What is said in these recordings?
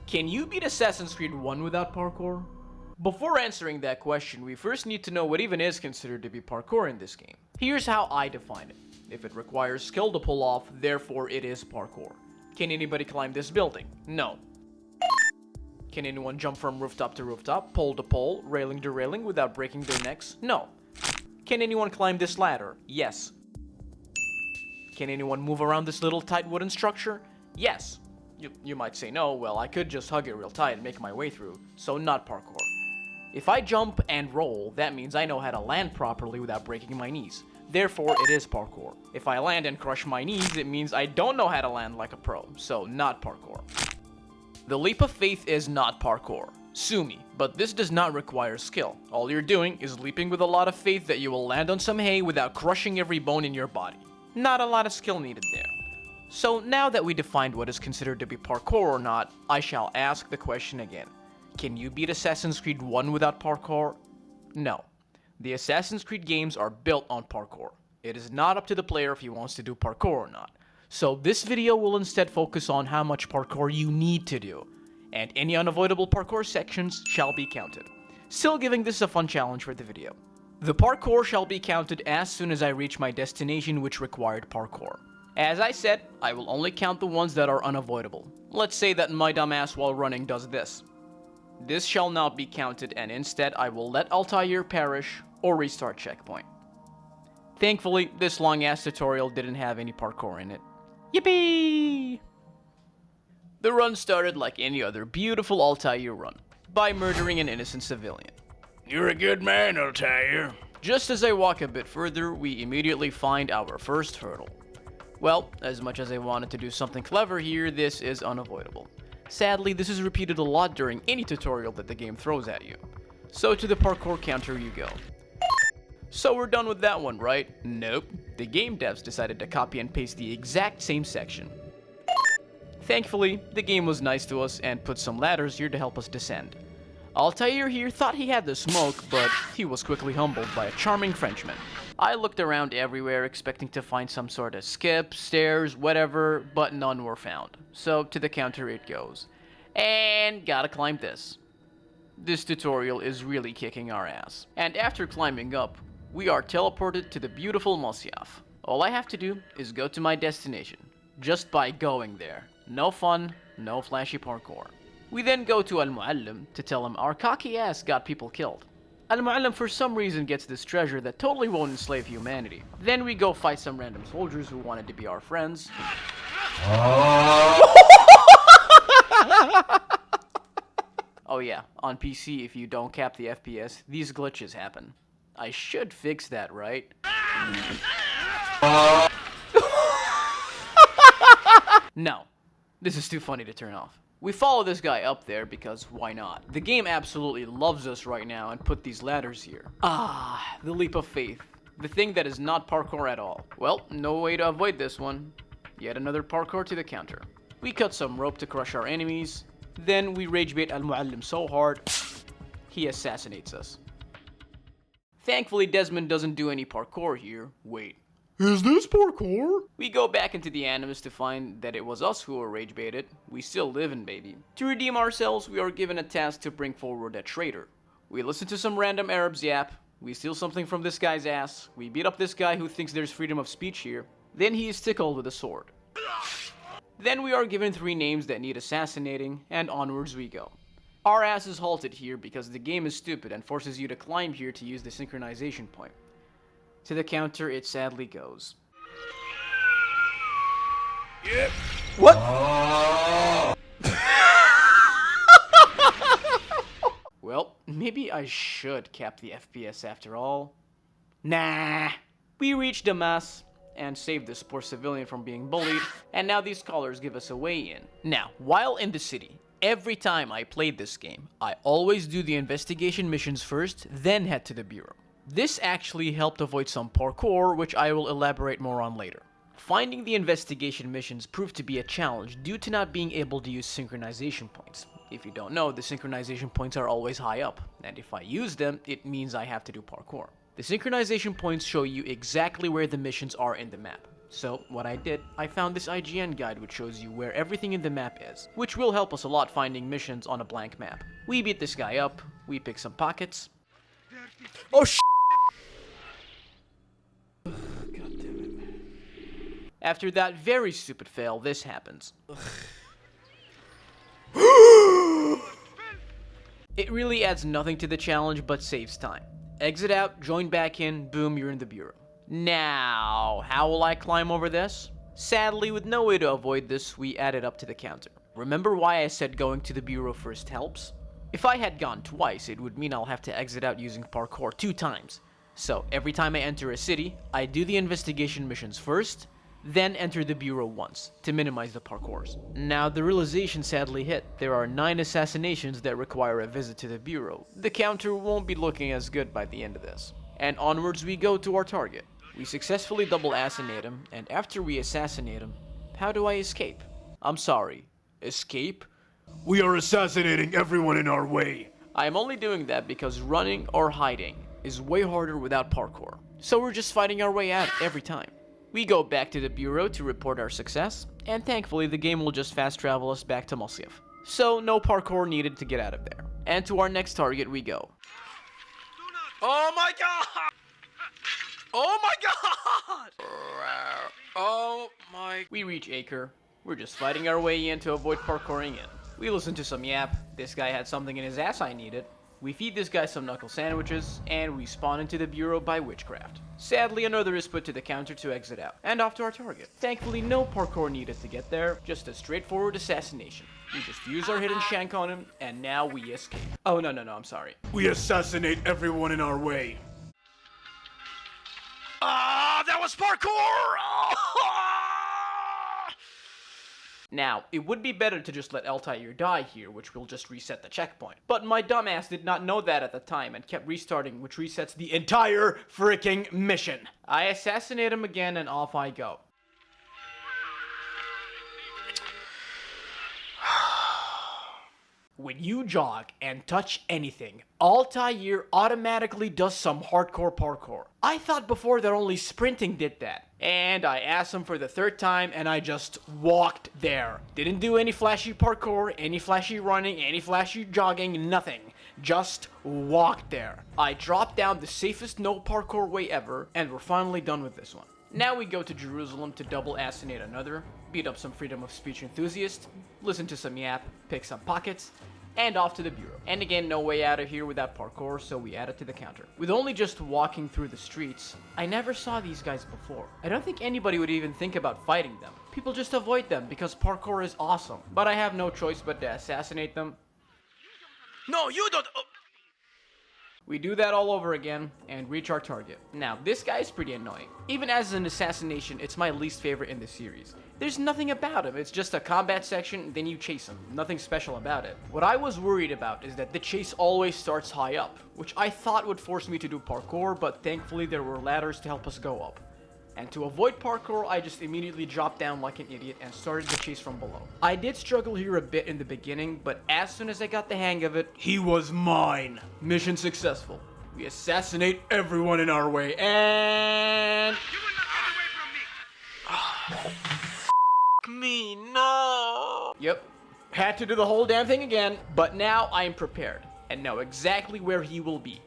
Can you beat Assassin's Creed 1 without parkour? Before answering that question, we first need to know what even is considered to be parkour in this game. Here's how I define it. If it requires skill to pull off, therefore it is parkour. Can anybody climb this building? No. Can anyone jump from rooftop to rooftop, pole to pole, railing to railing without breaking their necks? No. Can anyone climb this ladder? Yes. Can anyone move around this little tight wooden structure? Yes. You might say no, well I could just hug it real tight and make my way through, so not parkour. If I jump and roll, that means I know how to land properly without breaking my knees. Therefore, it is parkour. If I land and crush my knees, it means I don't know how to land like a pro, so not parkour. The leap of faith is not parkour. Sue me, but this does not require skill. All you're doing is leaping with a lot of faith that you will land on some hay without crushing every bone in your body. Not a lot of skill needed there. So now that we defined what is considered to be parkour or not, I shall ask the question again. Can you beat Assassin's Creed 1 without parkour? No. The Assassin's Creed games are built on parkour. It is not up to the player if he wants to do parkour or not. So this video will instead focus on how much parkour you need to do, and any unavoidable parkour sections shall be counted. Still giving this a fun challenge for the video. The parkour shall be counted as soon as I reach my destination which required parkour. As I said, I will only count the ones that are unavoidable. Let's say that my dumbass while running does this. This shall not be counted, and instead I will let Altair perish or restart checkpoint. Thankfully, this long-ass tutorial didn't have any parkour in it. Yippee! The run started like any other beautiful Altair run, by murdering an innocent civilian. You're a good man, Altair. Just as I walk a bit further, we immediately find our first hurdle. Well, as much as I wanted to do something clever here, this is unavoidable. Sadly, this is repeated a lot during any tutorial that the game throws at you. So to the parkour counter you go. So we're done with that one, right? Nope. The game devs decided to copy and paste the exact same section. Thankfully, the game was nice to us and put some ladders here to help us descend. Altair here thought he had the smoke, but he was quickly humbled by a charming Frenchman. I looked around everywhere expecting to find some sort of skip, stairs, whatever, but none were found. So to the counter it goes. And gotta climb this. This tutorial is really kicking our ass. And after climbing up, we are teleported to the beautiful masyaf. All I have to do is go to my destination, just by going there. No fun, no flashy parkour. We then go to Al-Muallim to tell him our cocky ass got people killed. Al-Muallim for some reason gets this treasure that totally won't enslave humanity. Then we go fight some random soldiers who wanted to be our friends. Oh yeah, on PC if you don't cap the FPS, these glitches happen. I should fix that, right? No, this is too funny to turn off. We follow this guy up there because why not? The game absolutely loves us right now and put these ladders here. Ah, the leap of faith. The thing that is not parkour at all. Well, no way to avoid this one. Yet another parkour to the counter. We cut some rope to crush our enemies. Then we rage bait Al-Muallim so hard, he assassinates us. Thankfully, Desmond doesn't do any parkour here. Wait. Is this parkour? We go back into the Animus to find that it was us who were rage baited. We still living, baby. To redeem ourselves, we are given a task to bring forward a traitor. We listen to some random Arabs yap. We steal something from this guy's ass. We beat up this guy who thinks there's freedom of speech here. Then he is tickled with a sword. Then we are given 3 names that need assassinating, and onwards we go. Our ass is halted here because the game is stupid and forces you to climb here to use the synchronization point. To the counter, it sadly goes. Yep. What? Oh. Well, maybe I should cap the FPS after all. Nah. We reach Damas and save this poor civilian from being bullied, and now these scholars give us a way in. Now, while in the city, every time I played this game, I always do the investigation missions first, then head to the bureau. This actually helped avoid some parkour, which I will elaborate more on later. Finding the investigation missions proved to be a challenge due to not being able to use synchronization points. If you don't know, the synchronization points are always high up, and if I use them, it means I have to do parkour. The synchronization points show you exactly where the missions are in the map. So what I did, I found this IGN guide which shows you where everything in the map is, which will help us a lot finding missions on a blank map. We beat this guy up, we pick some pockets. Oh sh**! God damn it. After that very stupid fail, this happens. It really adds nothing to the challenge but saves time. Exit out, join back in, boom, you're in the bureau. Now, how will I climb over this? Sadly, with no way to avoid this, we add it up to the counter. Remember why I said going to the bureau first helps? If I had gone twice, it would mean I'll have to exit out using parkour 2 times. So, every time I enter a city, I do the investigation missions first, then enter the bureau once, to minimize the parkours. Now, the realization sadly hit. There are 9 assassinations that require a visit to the bureau. The counter won't be looking as good by the end of this. And onwards we go to our target. We successfully double assassinate him, and after we assassinate him, how do I escape? I'm sorry, escape? We are assassinating everyone in our way. I am only doing that because running or hiding is way harder without parkour. So we're just fighting our way out every time. We go back to the bureau to report our success, and thankfully the game will just fast travel us back to masyaf. So no parkour needed to get out of there. And to our next target we go. Oh my god! Oh my god! Oh my... We reach Acre. We're just fighting our way in to avoid parkouring in. We listen to some yap. This guy had something in his ass I needed. We feed this guy some knuckle sandwiches, and we spawn into the bureau by witchcraft. Sadly, another is put to the counter to exit out, and off to our target. Thankfully, no parkour needed to get there, just a straightforward assassination. We just use our hidden shank on him, and now we escape. Oh, no, I'm sorry. We assassinate everyone in our way. Ah, that was parkour! Now, it would be better to just let Altair die here, which will just reset the checkpoint. But my dumbass did not know that at the time and kept restarting, which resets the entire freaking mission. I assassinate him again and off I go. When you jog and touch anything, Altair automatically does some hardcore parkour. I thought before that only sprinting did that. And I asked him for the 3rd time and I just walked there. Didn't do any flashy parkour, any flashy running, any flashy jogging, nothing. Just walked there. I dropped down the safest no parkour way ever, and we're finally done with this one. Now we go to Jerusalem to double assassinate another, beat up some freedom of speech enthusiasts, listen to some yap, pick some pockets, and off to the bureau. And again, no way out of here without parkour, so we add it to the counter. With only just walking through the streets, I never saw these guys before. I don't think anybody would even think about fighting them. People just avoid them because parkour is awesome. But I have no choice but to assassinate them. No, you don't... We do that all over again, and reach our target. Now, this guy is pretty annoying. Even as an assassination, it's my least favorite in the series. There's nothing about him, it's just a combat section, then you chase him. Nothing special about it. What I was worried about is that the chase always starts high up, which I thought would force me to do parkour, but thankfully there were ladders to help us go up. And to avoid parkour, I just immediately dropped down like an idiot and started the chase from below. I did struggle here a bit in the beginning, but as soon as I got the hang of it, He was mine. mission successful. We assassinate everyone in our way, and... You will not get away from me. Me, no. Yep, had to do the whole damn thing again, but now I am prepared and know exactly where he will be.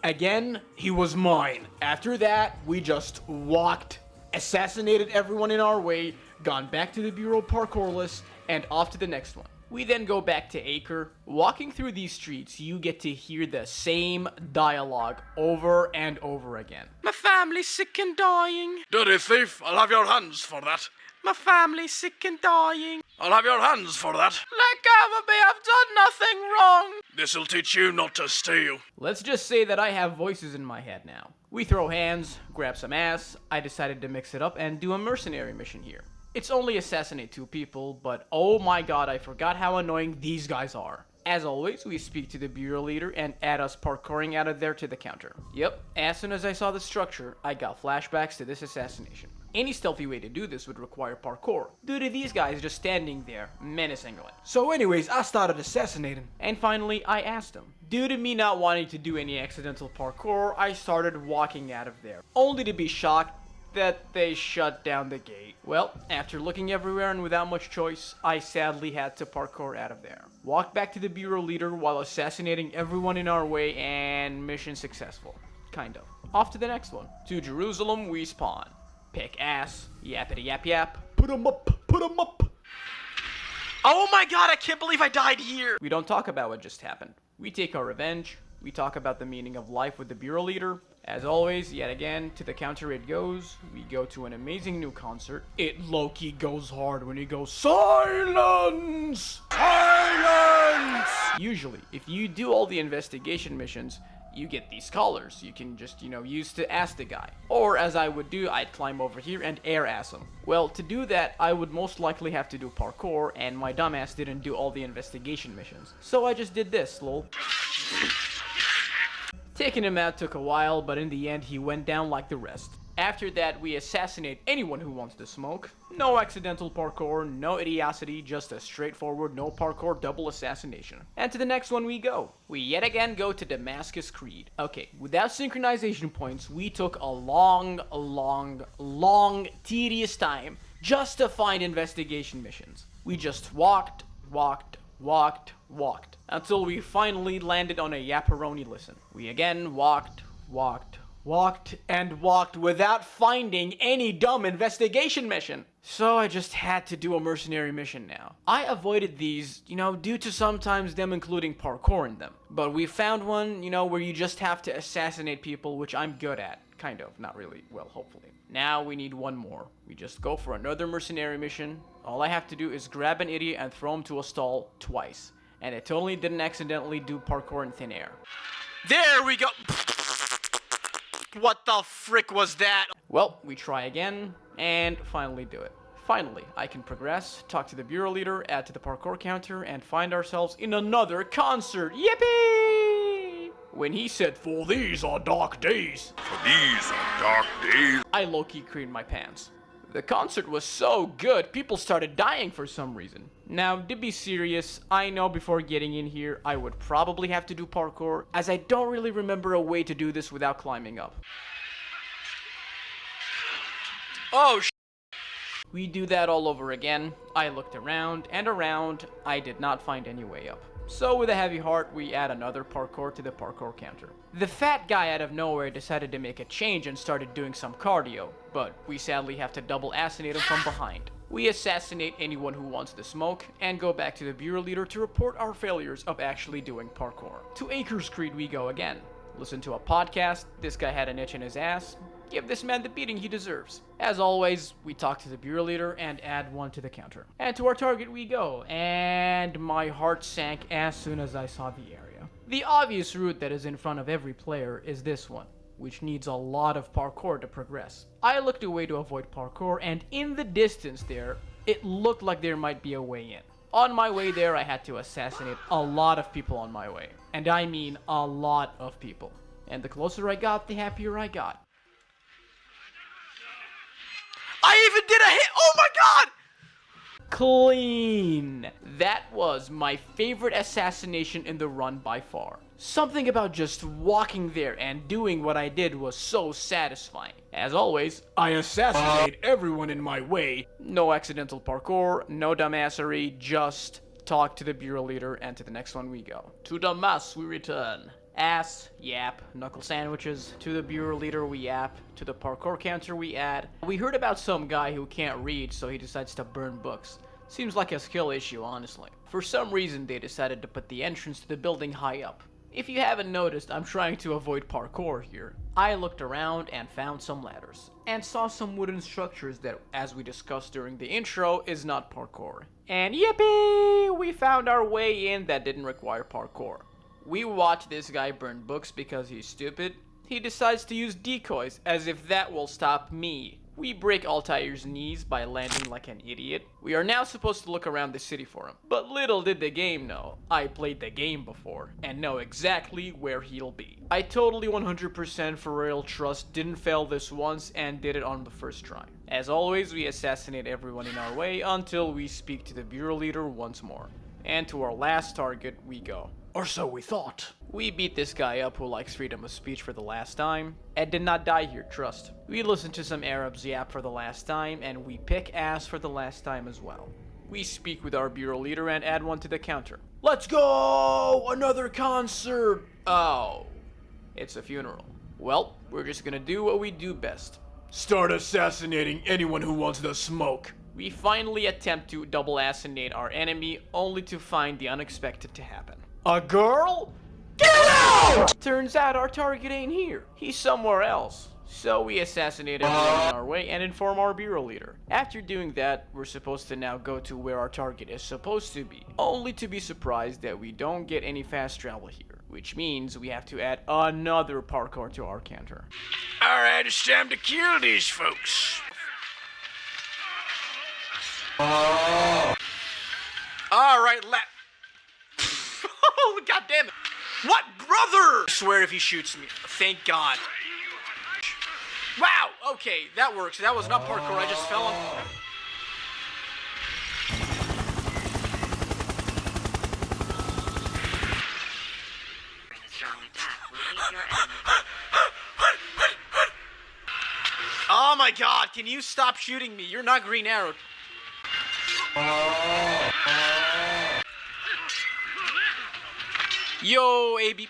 Again, he was mine. After that, we just walked, assassinated everyone in our way, gone back to the bureau parkourless, and off to the next one. We then go back to Acre. Walking through these streets, you get to hear the same dialogue over and over again. My family's sick and dying. Dirty thief, I'll have your hands for that. My family's sick and dying. I'll have your hands for that. Let go of me, I've done nothing wrong. This'll teach you not to steal. Let's just say that I have voices in my head now. We throw hands, grab some ass. I decided to mix it up and do a mercenary mission here. It's only assassinate 2 people, but oh my god, I forgot how annoying these guys are. As always, we speak to the bureau leader and add us parkouring out of there to the counter. Yep, as soon as I saw the structure, I got flashbacks to this assassination. Any stealthy way to do this would require parkour, due to these guys just standing there, menacingly. So anyways, I started assassinating. And finally, I asked him. Due to me not wanting to do any accidental parkour, I started walking out of there, only to be shocked that they shut down the gate. Well, after looking everywhere and without much choice, I sadly had to parkour out of there. Walked back to the bureau leader while assassinating everyone in our way, and mission successful. Kind of. Off to the next one. To Jerusalem we spawn. Pick ass, yappity yap yap. Put 'em up, put 'em up. Oh my god, I can't believe I died here! We don't talk about what just happened. We take our revenge. We talk about the meaning of life with the bureau leader. As always, yet again, to the counter it goes. We go to an amazing new concert. It low-key goes hard when he goes, silence! Silence! Usually, if you do all the investigation missions, you get these collars. You can just, use to ask the guy. Or, as I would do, I'd climb over here and air ass him. Well, to do that, I would most likely have to do parkour, and my dumbass didn't do all the investigation missions. So I just did this, lol. Taking him out took a while, but in the end, he went down like the rest. After that, we assassinate anyone who wants to smoke. No accidental parkour, no idiocity, just a straightforward no parkour double assassination. And to the next one we go. We yet again go to Damascus Creed. Okay, without synchronization points, we took a long, tedious time just to find investigation missions. We just walked, until we finally landed on a Yapperoni listen. We again walked without finding any dumb investigation mission. So I just had to do a mercenary mission now. I avoided these, due to sometimes them including parkour in them. But we found one, where you just have to assassinate people, which I'm good at. Kind of, not really, well, hopefully. Now we need one more. We just go for another mercenary mission. All I have to do is grab an idiot and throw him to a stall twice. And it totally didn't accidentally do parkour in thin air. There we go! What the frick was that? Well, we try again, and finally do it. Finally, I can progress, talk to the bureau leader, add to the parkour counter, and find ourselves in another concert. Yippee! When he said, "For these are dark days," I low-key creamed my pants. The concert was so good, people started dying for some reason. Now, to be serious, I know before getting in here, I would probably have to do parkour, as I don't really remember a way to do this without climbing up. Oh, We do that all over again. I looked around and around, I did not find any way up. So with a heavy heart, we add another parkour to the parkour counter. The fat guy out of nowhere decided to make a change and started doing some cardio, but we sadly have to double assassinate him from behind. We assassinate anyone who wants to smoke, and go back to the bureau leader to report our failures of actually doing parkour. To Acres Creed we go again. Listen to a podcast, this guy had an itch in his ass. Give this man the beating he deserves. As always, we talk to the bureau leader and add one to the counter. And to our target we go, and my heart sank as soon as I saw the area. The obvious route that is in front of every player is this one, which needs a lot of parkour to progress. I looked away to avoid parkour, and in the distance there, it looked like there might be a way in. On my way there, I had to assassinate a lot of people on my way. And I mean a lot of people. And the closer I got, the happier I got. I even did a hit! Oh my god! Clean! That was my favorite assassination in the run by far. Something about just walking there and doing what I did was so satisfying. As always, I assassinate everyone in my way. No accidental parkour, no dumbassery, just talk to the bureau leader, and to the next one we go. To Damas we return. Ass, yap, knuckle sandwiches. To the bureau leader we yap. To the parkour counter we add. We heard about some guy who can't read, so he decides to burn books. Seems like a skill issue, honestly. For some reason, they decided to put the entrance to the building high up. If you haven't noticed, I'm trying to avoid parkour here. I looked around and found some ladders, and saw some wooden structures that, as we discussed during the intro, is not parkour. And yippee! We found our way in that didn't require parkour. We watch this guy burn books because he's stupid. He decides to use decoys, as if that will stop me. We break Altair's knees by landing like an idiot. We are now supposed to look around the city for him. But little did the game know, I played the game before, and know exactly where he'll be. I totally 100% for real trust didn't fail this once and did it on the first try. As always, we assassinate everyone in our way until we speak to the bureau leader once more. And to our last target we go. Or so we thought. We beat this guy up who likes freedom of speech for the last time, and did not die here, trust. We listened to some Arabs yap for the last time, and we pick ass for the last time as well. We speak with our bureau leader and add one to the counter. Let's go! Another concert! Oh, it's a funeral. Well, we're just gonna do what we do best. Start assassinating anyone who wants the smoke. We finally attempt to double assassinate our enemy, only to find the unexpected to happen. A girl? Get out! Turns out our target ain't here. He's somewhere else. So we assassinate everyone on our way and inform our bureau leader. After doing that, we're supposed to now go to where our target is supposed to be, only to be surprised that we don't get any fast travel here, which means we have to add another parkour to our counter. Alright, it's time to kill these folks. Alright, oh, god damn it. What, brother? I swear if he shoots me. Thank God. Wow, okay, that works. That was not parkour, I just fell on... Oh my god, can you stop shooting me? You're not Green Arrow. Yo, AB.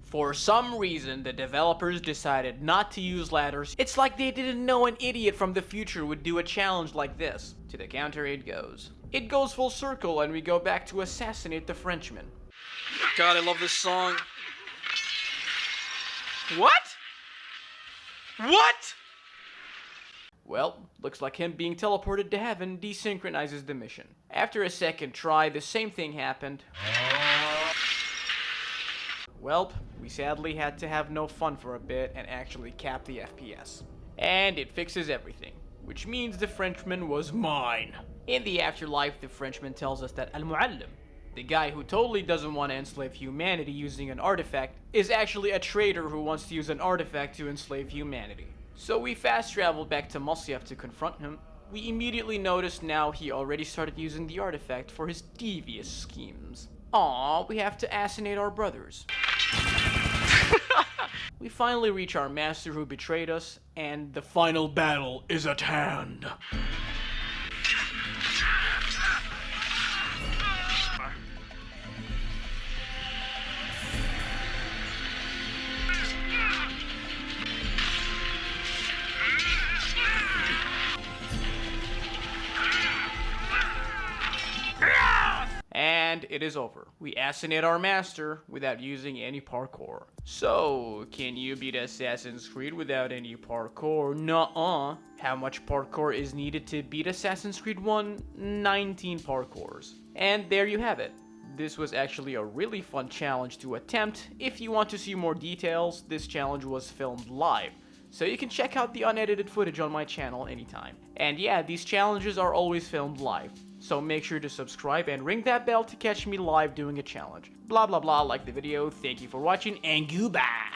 For some reason, the developers decided not to use ladders. It's like they didn't know an idiot from the future would do a challenge like this. To the counter it goes. It goes full circle and we go back to assassinate the Frenchman. God, I love this song. What? What? Well, looks like him being teleported to heaven desynchronizes the mission. After a second try, the same thing happened. Well, we sadly had to have no fun for a bit and actually cap the FPS. And it fixes everything, which means the Frenchman was mine. In the afterlife, the Frenchman tells us that Al-Muallim, the guy who totally doesn't want to enslave humanity using an artifact, is actually a traitor who wants to use an artifact to enslave humanity. So we fast traveled back to Masyaf to confront him. We immediately noticed now he already started using the artifact for his devious schemes. Aww, we have to assassinate our brothers. We finally reach our master who betrayed us, and the final battle is at hand. And it is over. We assassinate our master without using any parkour. So, can you beat Assassin's Creed without any parkour? Nuh-uh. How much parkour is needed to beat Assassin's Creed 1? 19 parkours. And there you have it. This was actually a really fun challenge to attempt. If you want to see more details, this challenge was filmed live. So you can check out the unedited footage on my channel anytime. And yeah, these challenges are always filmed live. So make sure to subscribe and ring that bell to catch me live doing a challenge. Blah blah blah, like the video, thank you for watching, and goodbye!